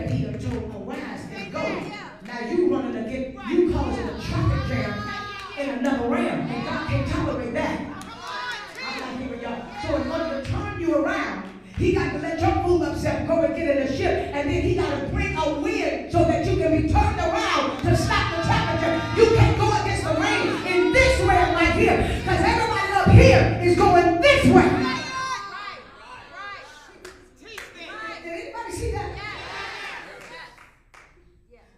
after he had told arise and go. Now you running to get, you causing a traffic jam in another realm. And God can't tolerate that. I'm not hearing y'all. So in order to turn you around, he got to let your fool upset go and get in the ship. And then he got to bring a wind so that you can be turned around to stop the traffic jam. You can't go against the rain in this realm right here. Because everybody up here is going this way. Did anybody see that?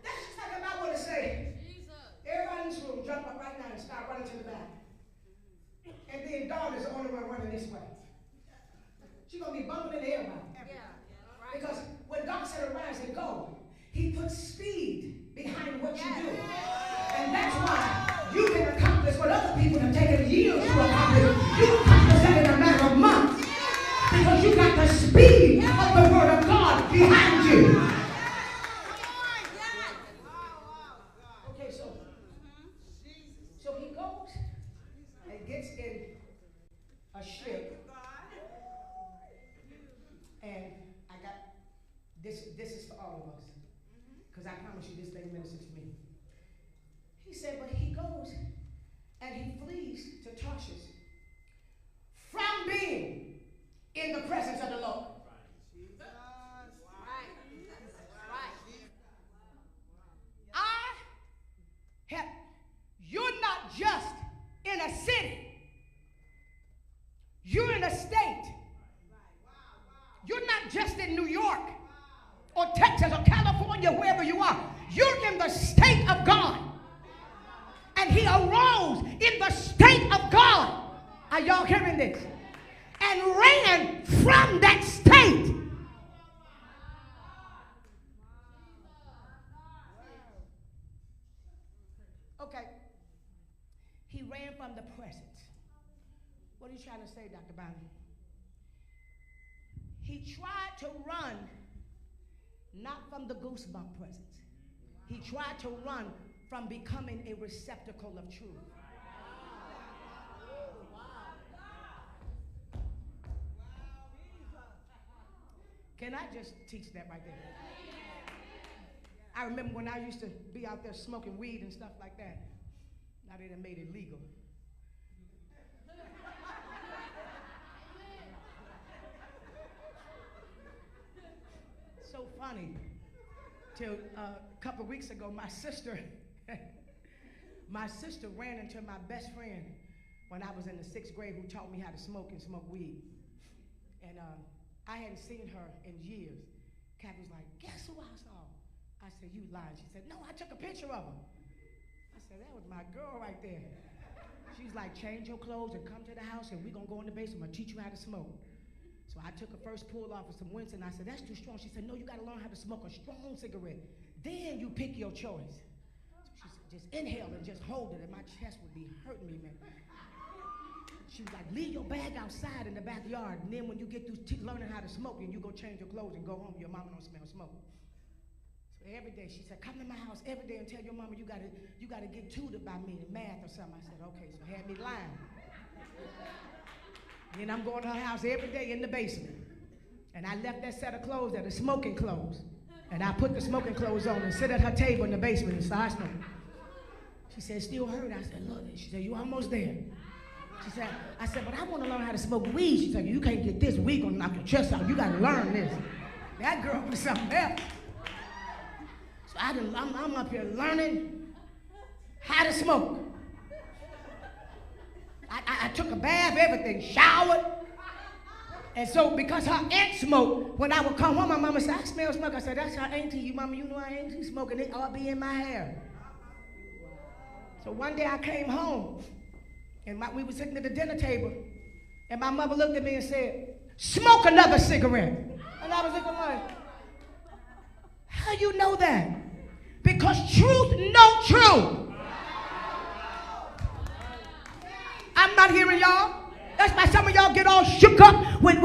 That's just like I want to say. Everybody in this room, jump up right now and start running to the back. And then Dawn is the only one running this way. She's going to be bumping into everybody. Because when God said arise and go, he puts speed behind what you do. And that's why you can accomplish what other people have taken years to accomplish. You accomplish that in a matter of months. Because you got the speed of the word of God behind you. Okay, so he goes and gets in a ship. And I got this is for all of us. Because I promise you this thing ministers to me. He said, but he goes and he flees to Tarshish from being in the presence of the Lord. You're not just in a city. You're in a state. You're not just in New York or Texas or California, wherever you are. You're in the state of God. And he arose in the state of God. Are y'all hearing this? And ran from that state. Okay. He ran from the presence. What are you trying to say, Dr. Bynum? He tried to run not from the goosebump presence. He tried to run from becoming a receptacle of truth. Can I just teach that right there? I remember when I used to be out there smoking weed and stuff like that. Now they done made it legal. So funny. Till a couple of weeks ago, my sister ran into my best friend when I was in the 6th grade, who taught me how to smoke and smoke weed. And I hadn't seen her in years. Kathy was like, guess who I saw? I said, you lying. She said, no, I took a picture of her. I said, that was my girl right there. She's like, change your clothes and come to the house and we're going to go in the basement. I'm going to teach you how to smoke. So I took a first pull off of some Winston. I said, that's too strong. She said, no, you got to learn how to smoke a strong cigarette. Then you pick your choice. So she said, just inhale and just hold it. And my chest would be hurting me, man. She was like, leave your bag outside in the backyard. And then when you get through learning how to smoke, and you go change your clothes and go home, your mama don't smell smoke. So every day she said, come to my house every day and tell your mama you gotta get tutored by me in math or something. I said, okay, so had me lying. Then I'm going to her house every day in the basement. And I left that set of clothes there, the smoking clothes. And I put the smoking clothes on and sit at her table in the basement and start smoking. She said, still hurt? I said, look. She said, you almost there. She said, I said, but I want to learn how to smoke weed. She said, you can't get this. Weed gonna knock your chest out. You gotta learn this. That girl was something else. So I'm up here learning how to smoke. I took a bath, everything, showered. And so because her aunt smoked, when I would come home, my mama said, I smell smoke. I said, that's her auntie. You mama, you know our auntie smoking. It all be in my hair. So one day I came home, and we were sitting at the dinner table, and my mother looked at me and said, smoke another cigarette. And I was looking like, how you know that? Because truth know truth. I'm not hearing y'all. That's why some of y'all get all shook up when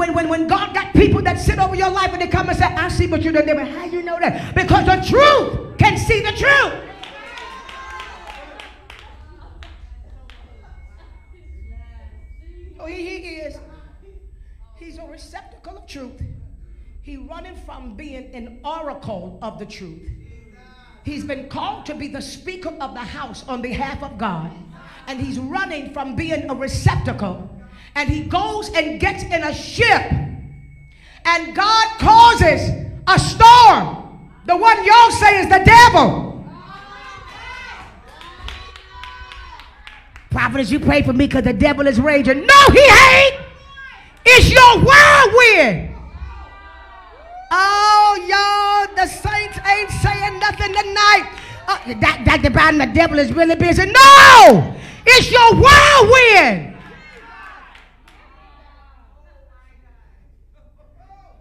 God got people that sit over your life and they come and say, I see what you done there. How you know that? Because the truth can see the truth. So he is. He's a receptacle of truth. He's running from being an oracle of the truth. He's been called to be the speaker of the house on behalf of God. And he's running from being a receptacle. And he goes and gets in a ship. And God causes a storm. The one y'all say is the devil. Prophetess, you pray for me because the devil is raging. No, he ain't. It's your whirlwind. Oh, y'all, the saints ain't saying nothing tonight. Dr. Biden, the devil is really busy. No, it's your whirlwind.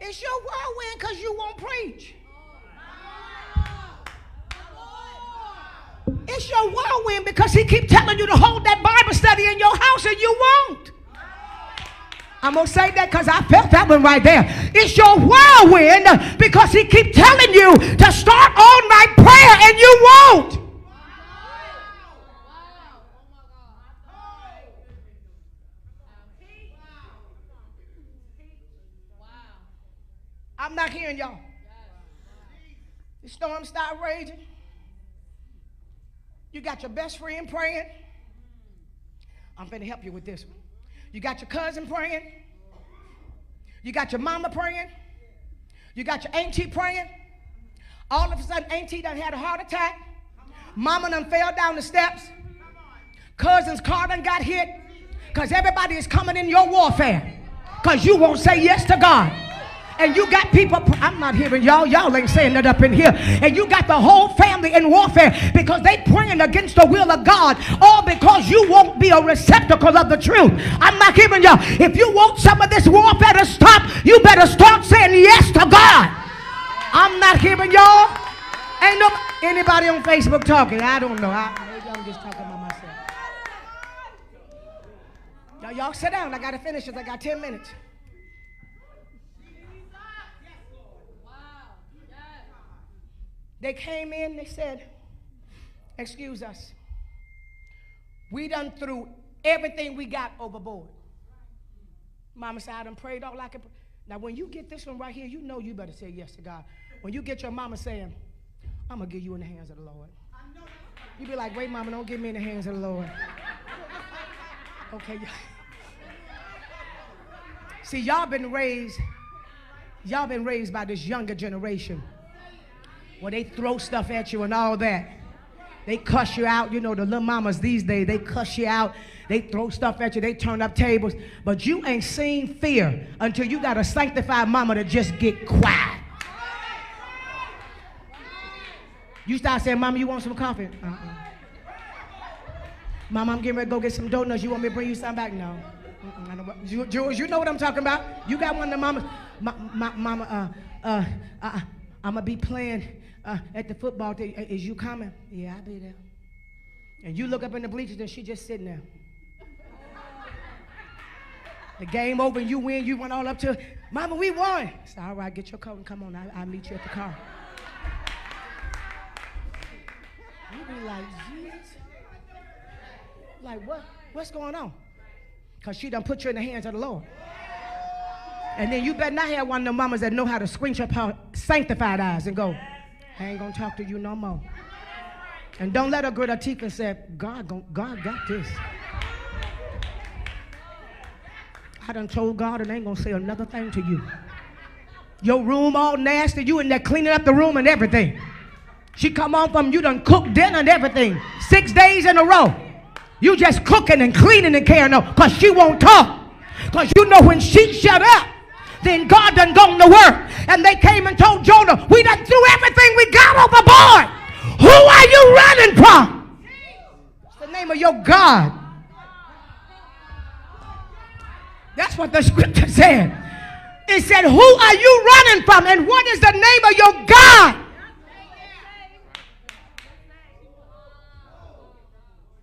It's your whirlwind because you won't preach. It's your whirlwind because he keeps telling you to hold that Bible study in your house and you won't. I'm going to say that because I felt that one right there. It's your whirlwind because he keeps telling you to start all-night prayer and you won't. I'm not hearing y'all. The storm start raging. You got your best friend praying. I'm going to help you with this one. You got your cousin praying. You got your mama praying. You got your auntie praying. All of a sudden, auntie done had a heart attack. Mama done fell down the steps. Cousin's car done got hit. Because everybody is coming in your warfare. Because you won't say yes to God. And you got people, I'm not hearing y'all. Y'all ain't saying that up in here. And you got the whole family in warfare because they praying against the will of God. All because you won't be a receptacle of the truth. I'm not hearing y'all. If you want some of this warfare to stop, you better start saying yes to God. I'm not hearing y'all. Ain't no anybody on Facebook talking. I don't know. Maybe I'm just talking about myself. Y'all sit down. I got to finish this. I got 10 minutes. They came in, they said, excuse us. We done threw everything we got overboard. Mama said, I done prayed all I could. Now, when you get this one right here, you know you better say yes to God. When you get your mama saying, I'm going to give you in the hands of the Lord. You be like, wait, mama, don't give me in the hands of the Lord. Okay. See, y'all been raised by this younger generation. Well, they throw stuff at you and all that. They cuss you out. You know, the little mamas these days, they cuss you out. They throw stuff at you. They turn up tables. But you ain't seen fear until you got a sanctified mama to just get quiet. You start saying, Mama, you want some coffee? Mama, I'm getting ready to go get some donuts. You want me to bring you some back? No. Jules, you know what I'm talking about. You got one of the mamas. Mama, I'm going to be playing at the football thing. Is you coming? Yeah, I'll be there. And you look up in the bleachers and she just sitting there. The game over and you win. You went all up to, Mama, we won. I said, all right, get your coat and come on. I'll meet you at the car. You be like, Jesus. Like, what's going on? Because she done put you in the hands of the Lord. And then you better not have one of the mamas that know how to squinch up her sanctified eyes and go, I ain't going to talk to you no more. And don't let her grit her teeth and say, God got this. I done told God and I ain't going to say another thing to you. Your room all nasty. You in there cleaning up the room and everything. She come on from you done cooked dinner and everything. 6 days in a row. You just cooking and cleaning and caring because she won't talk. Because you know when she shut up, then God done gone to work. And they came and told Jonah, we done threw everything we got overboard. Who are you running from? What's the name of your God? That's what the scripture said. It said, who are you running from? And what is the name of your God?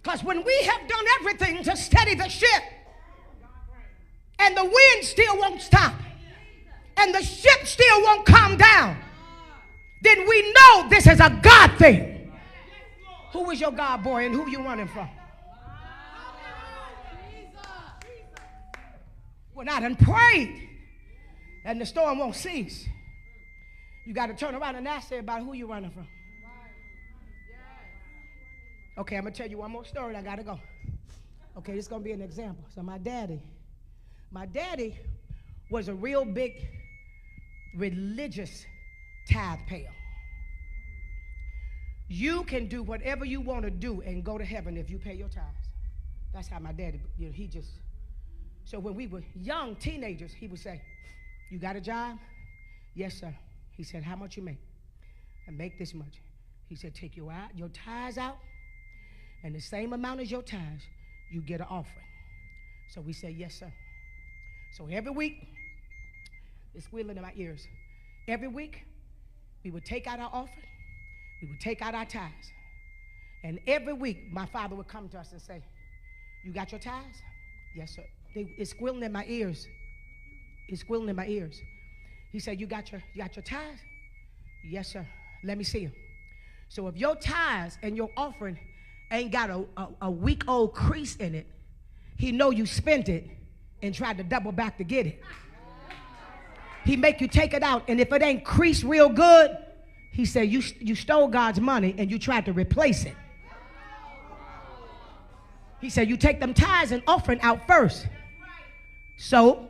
Because when we have done everything to steady the ship, and the wind still won't stop, and the ship still won't calm down, then we know this is a God thing. Who is your God, boy, and who you running from? When I done prayed, and the storm won't cease, You got to turn around and ask everybody who you're running from. Okay, I'm going to tell you one more story. I got to go. Okay, this is going to be an example. So my daddy was a real big religious tithe payer. You can do whatever you want to do and go to heaven if you pay your tithes. That's how my daddy, so when we were young teenagers, he would say, you got a job? Yes, sir. He said, how much you make? I make this much. He said, take your tithes out, and the same amount as your tithes, you get an offering. So we said, yes, sir. So every week, it's squealing in my ears. Every week, we would take out our offering, we would take out our tithes. And every week, my father would come to us and say, you got your tithes? Yes, sir. It's squealing in my ears. It's squealing in my ears. He said, you got your tithes? Yes, sir. Let me see them. So if your tithes and your offering ain't got a week-old crease in it, he know you spent it and tried to double back to get it. He make you take it out, and if it ain't creased real good, he said you stole God's money and you tried to replace it. He said you take them tithes and offering out first. So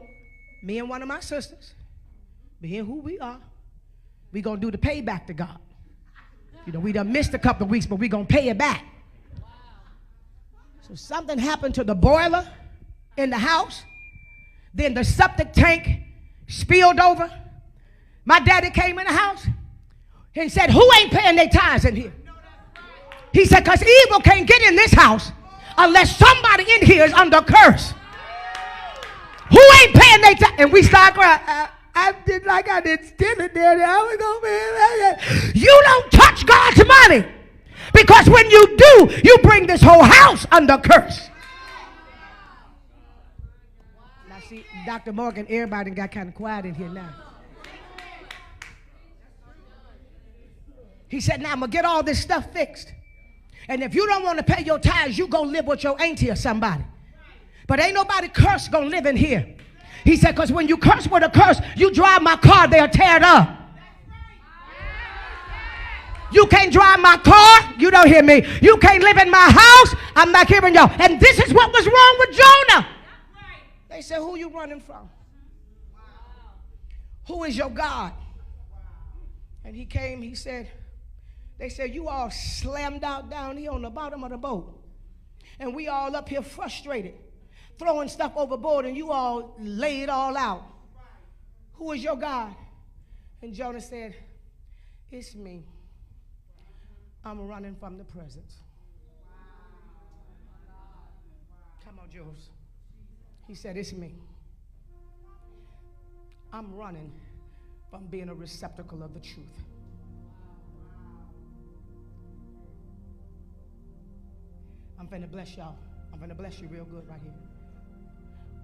me and one of my sisters, being who we are, we gonna do the payback to God. We done missed a couple of weeks, but we gonna pay it back. So something happened to the boiler in the house. Then the septic tank spilled over. My daddy came in the house and said, who ain't paying their tithes in here? He said, because evil can't get in this house unless somebody in here is under curse. Who ain't paying their tithes? And we start crying. I did like I did steal it, Daddy. I was gonna pay. You don't touch God's money, because when you do, you bring this whole house under curse. Now see, Dr. Morgan, everybody got kind of quiet in here now. He said, now I'm gonna get all this stuff fixed. And if you don't want to pay your tithes, you go live with your auntie or somebody. But ain't nobody cursed gonna live in here. He said, because when you curse with a curse, you drive my car, they'll tear it up. You can't drive my car. You don't hear me. You can't live in my house. I'm not hearing y'all. And this is what was wrong with Jonah. They said, who you running from? Who is your God? And he came, he said, they said, you all slammed out down here on the bottom of the boat. And we all up here frustrated, throwing stuff overboard, and you all lay it all out. Who is your God? And Jonah said, it's me. I'm running from the presence. Come on, Jules. He said, it's me. I'm running from being a receptacle of the truth. I'm finna bless y'all. I'm finna bless you real good right here.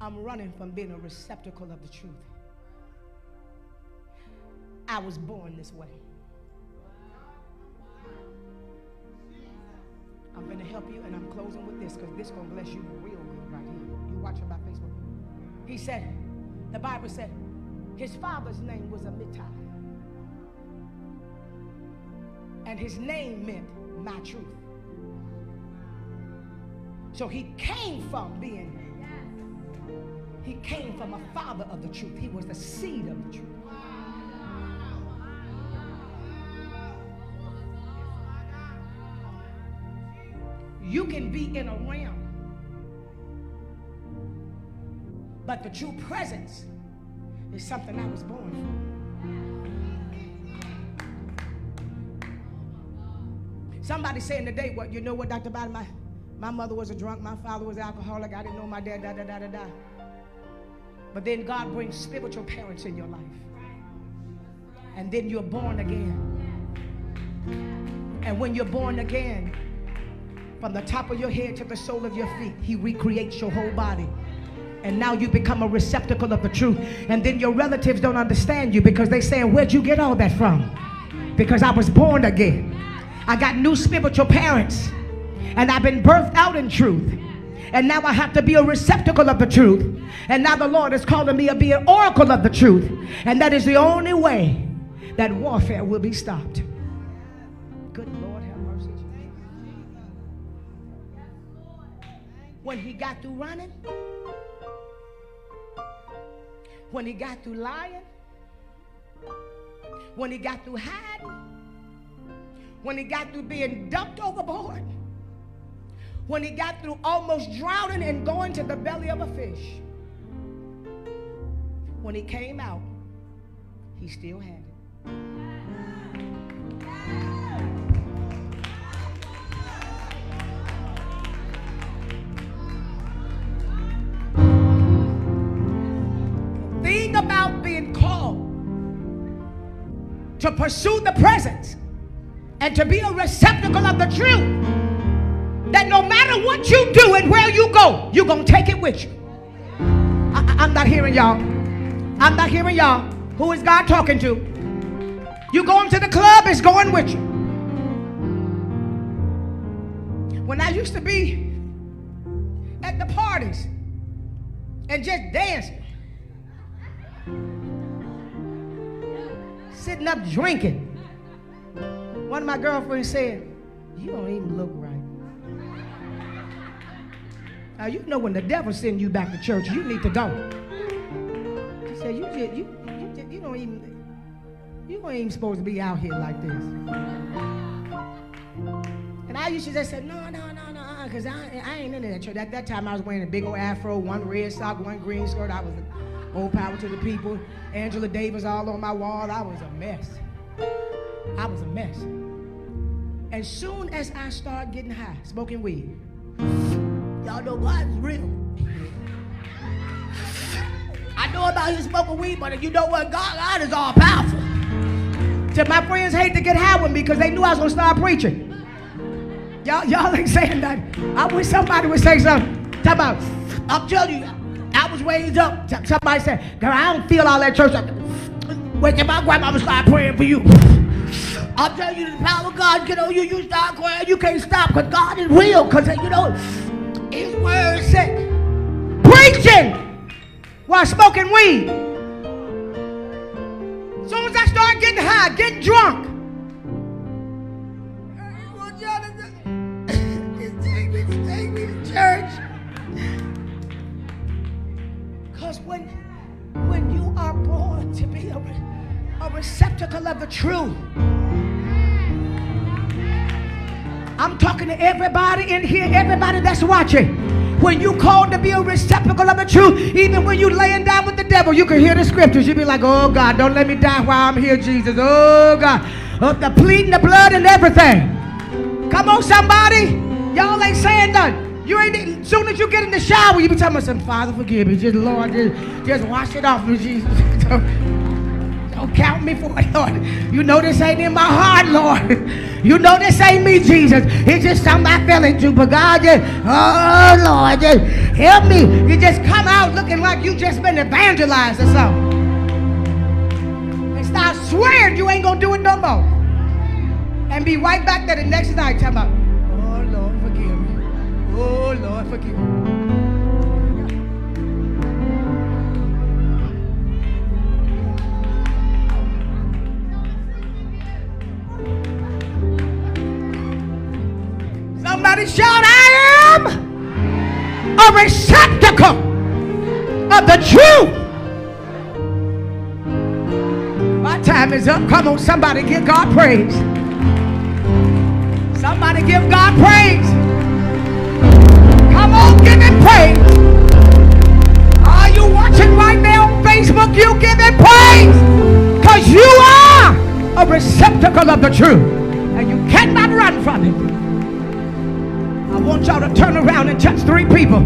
I'm running from being a receptacle of the truth. I was born this way. I'm going to help you, and I'm closing with this, because this is going to bless you real good right here. You watching my Facebook. He said, the Bible said, his father's name was Amittai. And his name meant my truth. So he came from a father of the truth. He was the seed of the truth. You can be in a realm, but the true presence is something I was born for. Somebody saying today, what, you know what, Dr. Bynum, my mother was a drunk, my father was an alcoholic, I didn't know my dad, da. But then God brings spiritual parents in your life. And then you're born again. And when you're born again, from the top of your head to the sole of your feet, he recreates your whole body. And now you become a receptacle of the truth. And then your relatives don't understand you, because they say, where'd you get all that from? Because I was born again. I got new spiritual parents. And I've been birthed out in truth. And now I have to be a receptacle of the truth. And now the Lord is calling me to be an oracle of the truth. And that is the only way that warfare will be stopped. Good Lord, have mercy, Jesus. When he got through running, when he got through lying, when he got through hiding, when he got through being dumped overboard, when he got through almost drowning and going to the belly of a fish, when he came out, he still had it. The thing about being called to pursue the presence and to be a receptacle of the truth, that no matter what you do and where you go, you're going to take it with you. I'm not hearing y'all. I'm not hearing y'all. Who is God talking to? You going to the club, it's going with you. When I used to be at the parties and just dancing, sitting up drinking, one of my girlfriends said, "You don't even look right." Now you know when the devil sends you back to church, you need to go. She said, you ain't even supposed to be out here like this. And I used to just say, no, because I ain't into that church. At that time, I was wearing a big old afro, one red sock, one green skirt. I was old power to the people. Angela Davis all on my wall. I was a mess. And soon as I started getting high, smoking weed, y'all know God is real. I know about his smoking weed, but you know what? God is all powerful. So my friends hate to get high with me because they knew I was going to start preaching. Y'all ain't saying that. I wish somebody would say something. Talk about, I'm telling you, I was raised up. Somebody said, girl, I don't feel all that church. Wait till my grandmama start praying for you. I'm telling you, the power of God get on you. You start crying. You can't stop because God is real. Because, you know, his word said, preaching while smoking weed. As soon as I start getting high, getting drunk, take me to church. Because when you are born to be a receptacle of the truth, I'm talking to everybody in here, everybody that's watching. When you called to be a receptacle of the truth, even when you laying down with the devil, you can hear the scriptures. You be like, oh God, don't let me die while I'm here, Jesus. Oh God, the pleading, the blood and everything. Come on, somebody. Y'all ain't saying nothing. You ain't. As soon as you get in the shower, you be telling me, Father, forgive me. Just Lord, just wash it off me, Jesus. Don't count me for it, Lord. You know this ain't in my heart, Lord. You know this ain't me, Jesus. It's just something I fell into. But God just, oh Lord, just help me. You just come out looking like you just been evangelized or something. And start swearing you ain't gonna do it no more. And be right back there the next night talking about, oh Lord, forgive me. Oh Lord, forgive me. Somebody shout, I am a receptacle of the truth. My time is up. Come on, somebody give God praise. Somebody give God praise. Come on, give him praise. Are you watching right now on Facebook? You give him praise. Because you are a receptacle of the truth. And you cannot run from it. I want y'all to turn around and touch 3 people.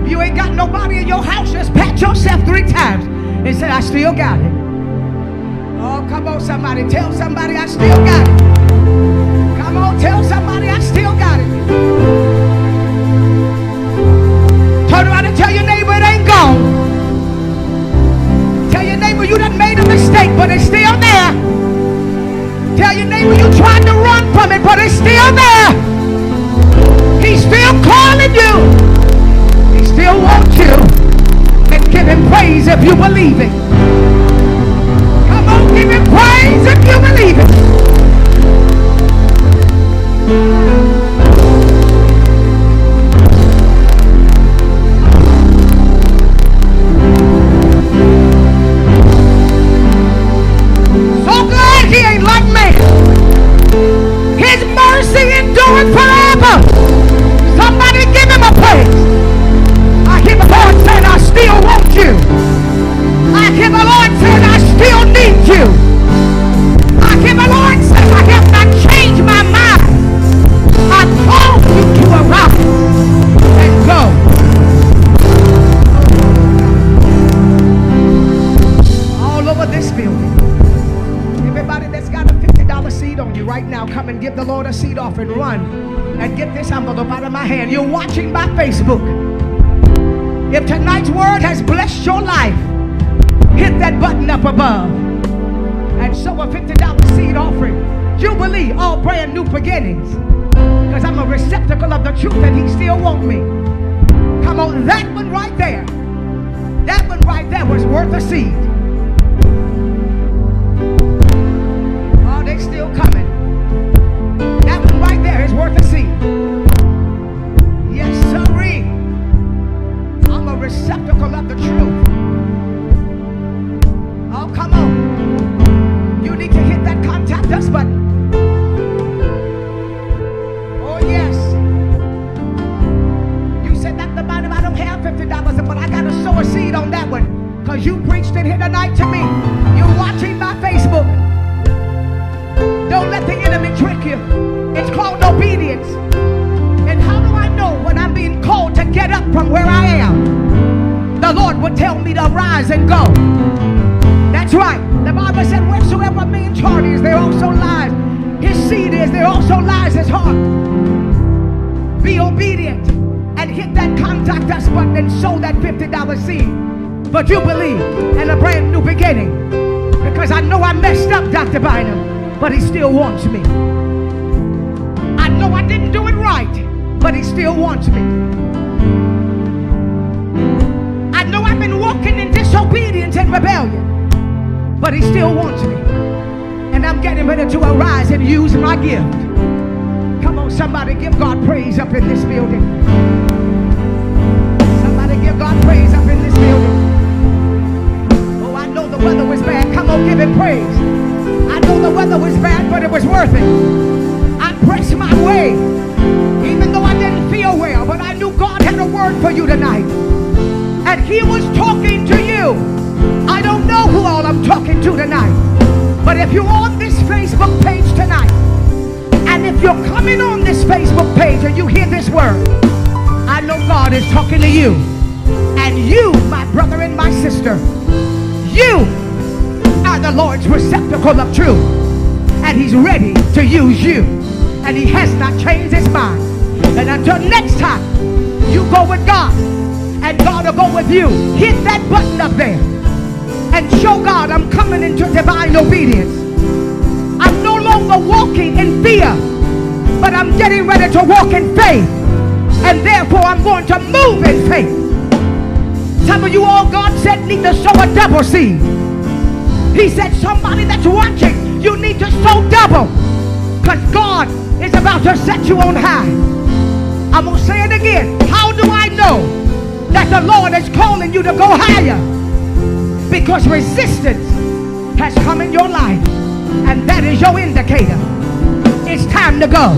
If you ain't got nobody in your house, just pat yourself 3 times and say, I still got it. Oh, come on, somebody. Tell somebody I still got it. Come on, tell somebody I still got it. Turn around and tell your neighbor it ain't gone. Tell your neighbor you done made a mistake, but it's still there. Tell your neighbor you tried to run from it, but it's still there. He's still calling you. He still wants you. And give him praise if you believe it. Come on, give him praise if you right now, come and give the Lord a seed offering. Run and get this envelope out of my hand. You're watching by Facebook. If tonight's word has blessed your life, hit that button up above and sow a $50 seed offering. Jubilee, all brand new beginnings. Because I'm a receptacle of the truth and he still wants me. Come on, that one right there. That one right there was worth a seed. Oh, they still coming. That one right there is worth a seed. Yes, sirree. I'm a receptacle of the truth. Oh, come on. You need to hit that contact us button. Oh, yes. You said that the bottom, I don't have $50, but I got to sow a seed on that one. Because you preached it here tonight to me. You're watching my Facebook. Don't let the enemy trick you. It's called obedience. And how do I know when I'm being called to get up from where I am? The Lord would tell me to rise and go. That's right. The Bible said, wheresoever a man's heart is, there also lies his seed is, there also lies his heart. Be obedient and hit that contact us button and sow that $50 seed for Jubilee and a brand new beginning. Because I know I messed up, Dr. Bynum, but he still wants me. I know I didn't do it right, but he still wants me. I know I've been walking in disobedience and rebellion, but he still wants me. And I'm getting ready to arise and use my gift. Come on, somebody give God praise up in this building. Somebody give God praise up in this building. Oh, I know the weather was bad. Come on, give him praise. I know the weather was bad, but it was worth it. I pressed my way, even though I didn't feel well, but I knew God had a word for you tonight. And he was talking to you. I don't know who all I'm talking to tonight. But if you're on this Facebook page tonight, and if you're coming on this Facebook page and you hear this word, I know God is talking to you. And you, my brother and my sister, you are the Lord's receptacle of truth. And he's ready to use you. And he has not changed his mind. And until next time, you go with God, and God will go with you. Hit that button up there and show God I'm coming into divine obedience. I'm no longer walking in fear, but I'm getting ready to walk in faith. And therefore I'm going to move in faith. Some of you all, God said, need to sow a double seed. He said, somebody that's watching, you need to sow double. Because God is about to set you on high. I'm going to say it again. How do I know that the Lord is calling you to go higher? Because resistance has come in your life, and that is your indicator. It's time to go.